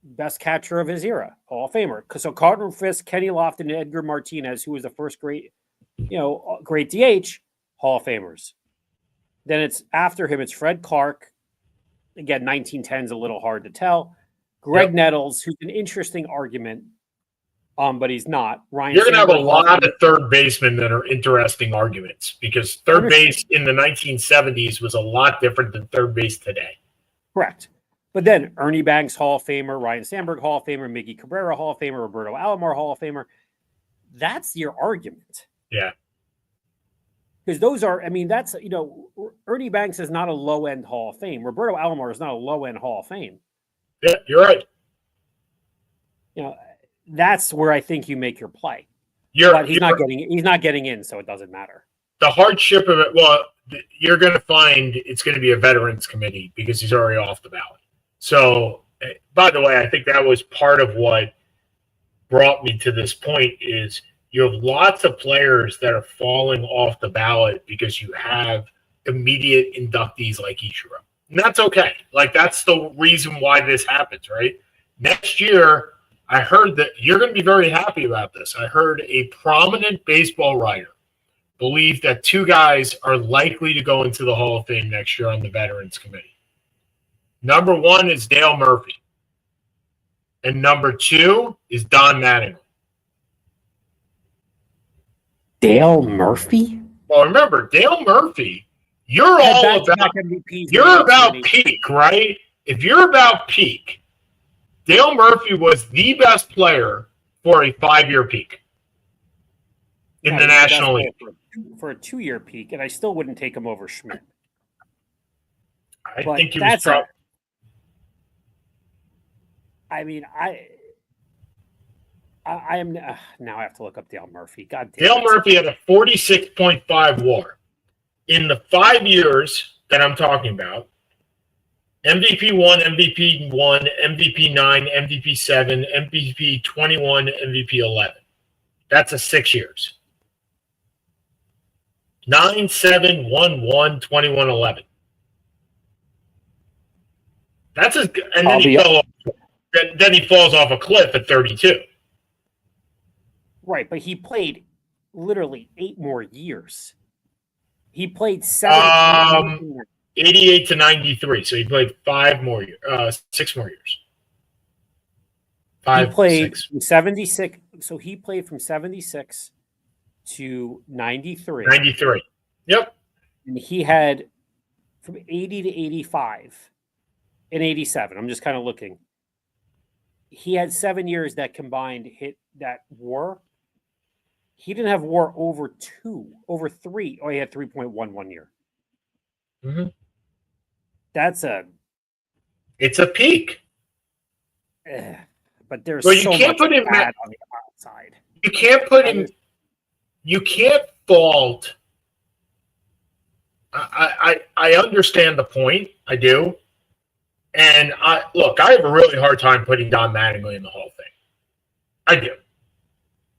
best catcher of his era, Hall of Famer. So Carlton Fisk, Kenny Lofton, and Edgar Martinez, who was the first great DH, Hall of Famers. Then it's after him, it's Fred Clark. Again, 1910 is a little hard to tell. Greg Nettles, who's an interesting argument, but he's not. Ryan. You're going to have a lot of third basemen that are interesting arguments because third base in the 1970s was a lot different than third base today. Correct. But then Ernie Banks, Hall of Famer, Ryan Sandberg, Hall of Famer, Miggy Cabrera, Hall of Famer, Roberto Alomar, Hall of Famer. That's your argument. Yeah. Because those are, that's, Ernie Banks is not a low-end Hall of Fame. Roberto Alomar is not a low-end Hall of Fame. Yeah, you're right. That's where I think you make your play. But he's not getting in, so it doesn't matter. The hardship of it, well, you're going to find it's going to be a veterans committee because he's already off the ballot. So, by the way, I think that was part of what brought me to this point is you have lots of players that are falling off the ballot because you have immediate inductees like Ichiro. And that's okay. Like, that's the reason why this happens, right? Next year, I heard that you're going to be very happy about this. I heard a prominent baseball writer believe that two guys are likely to go into the Hall of Fame next year on the Veterans Committee. Number one is Dale Murphy. And number two is Don Mattingly. Dale Murphy? Well, remember, Dale Murphy, you're about peak, right? If you're about peak, Dale Murphy was the best player for a 5-year peak in the National League. For a 2-year peak, and I still wouldn't take him over Schmidt. I think he was probably. I am now. I have to look up Dale Murphy. God damn. Dale Murphy had a 46.5 WAR in the 5 years that I'm talking about. MVP 1, MVP 1, MVP 9, MVP 7, MVP 21, MVP 11. That's a 6 years. 9, 7, 1, 1, 21, 11. That's as good. And then then he falls off a cliff at 32. Right, but he played literally 8 more years. He played 7. 88 to 93. So he played 6 more years. He played from 76. So he played from 76 to 93. 93. Yep. And he had from 80 to 85 and 87. I'm just kind of looking. He had 7 years that combined hit that WAR. He didn't have WAR over 3. Oh, he had 3.11 year. Mm-hmm. It's a peak. But there's so much bad on the outside. You can't put him. You can't fault. I understand the point. I do. And I have a really hard time putting Don Mattingly in the Hall of Fame. I do.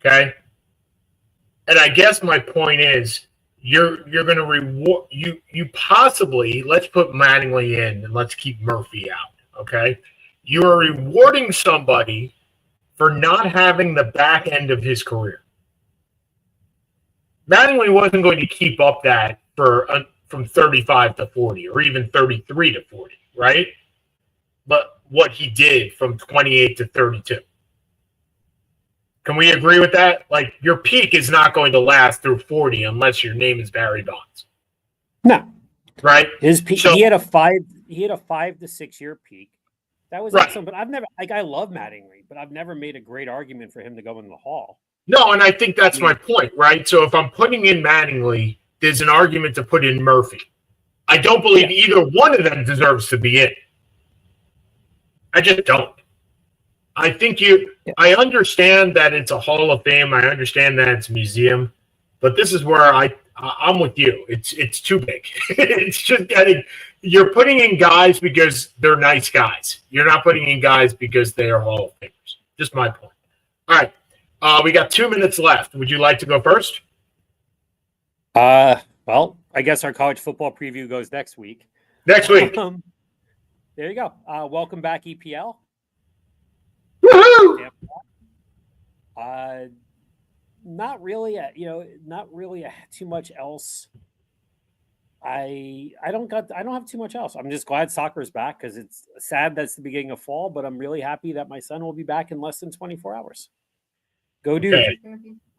Okay. And I guess my point is you're going to reward you possibly, let's put Mattingly in and let's keep Murphy out. Okay. You are rewarding somebody for not having the back end of his career. Mattingly wasn't going to keep up that from 35 to 40 or even 33 to 40, right? But what he did from 28 to 32. Can we agree with that? Like, your peak is not going to last through 40 unless your name is Barry Bonds. No. Right? His peak, he had a 5 to 6 year peak. That was excellent, but I love Mattingly, but I've never made a great argument for him to go in the Hall. No, and I think that's my point, right? So if I'm putting in Mattingly, there's an argument to put in Murphy. I don't believe either one of them deserves to be in. I just don't. I think I understand that it's a Hall of Fame. I understand that it's a museum, but this is where I'm with you. It's too big. It's just you're putting in guys because they're nice guys. You're not putting in guys because they are Hall of Famers. Just my point. All right. We got 2 minutes left. Would you like to go first? Well, I guess our college football preview goes next week. Next week. There you go. Welcome back, EPL. Woohoo! Not really. Too much else. I don't have too much else. I'm just glad soccer's back because it's sad that's the beginning of fall, but I'm really happy that my son will be back in less than 24 hours. Go dude. Okay.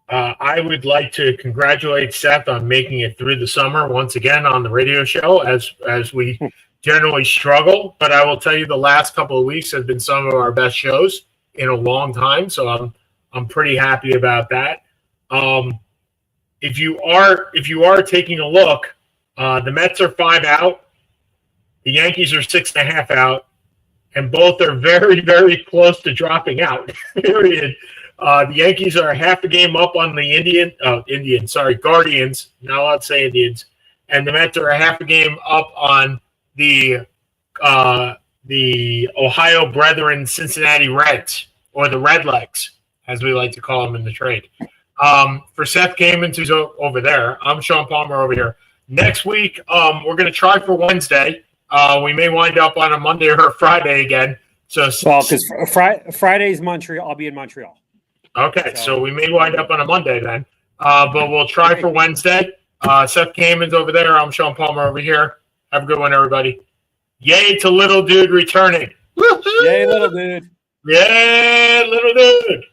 I would like to congratulate Seth on making it through the summer once again on the radio show as we generally struggle. But I will tell you the last couple of weeks have been some of our best shows in a long time. So I'm pretty happy about that. If you are taking a look, the Mets are 5 out. The Yankees are 6.5 out. And both are very, very close to dropping out. Period. The Yankees are half a game up on the Guardians. Not allowed to say Indians. And the Mets are a half a game up on the Ohio Brethren Cincinnati Reds, or the Redlegs, as we like to call them in the trade. For Seth Kamens, who's over there, I'm Sean Palmer over here. Next week, we're going to try for Wednesday. We may wind up on a Monday or a Friday again. Because Friday's Montreal, I'll be in Montreal. Okay, so we may wind up on a Monday then. But we'll try for Wednesday. Seth Kamens over there. I'm Sean Palmer over here. Have a good one, everybody. Yay to little dude returning. Woo-hoo! Yay, little dude. Yay, little dude.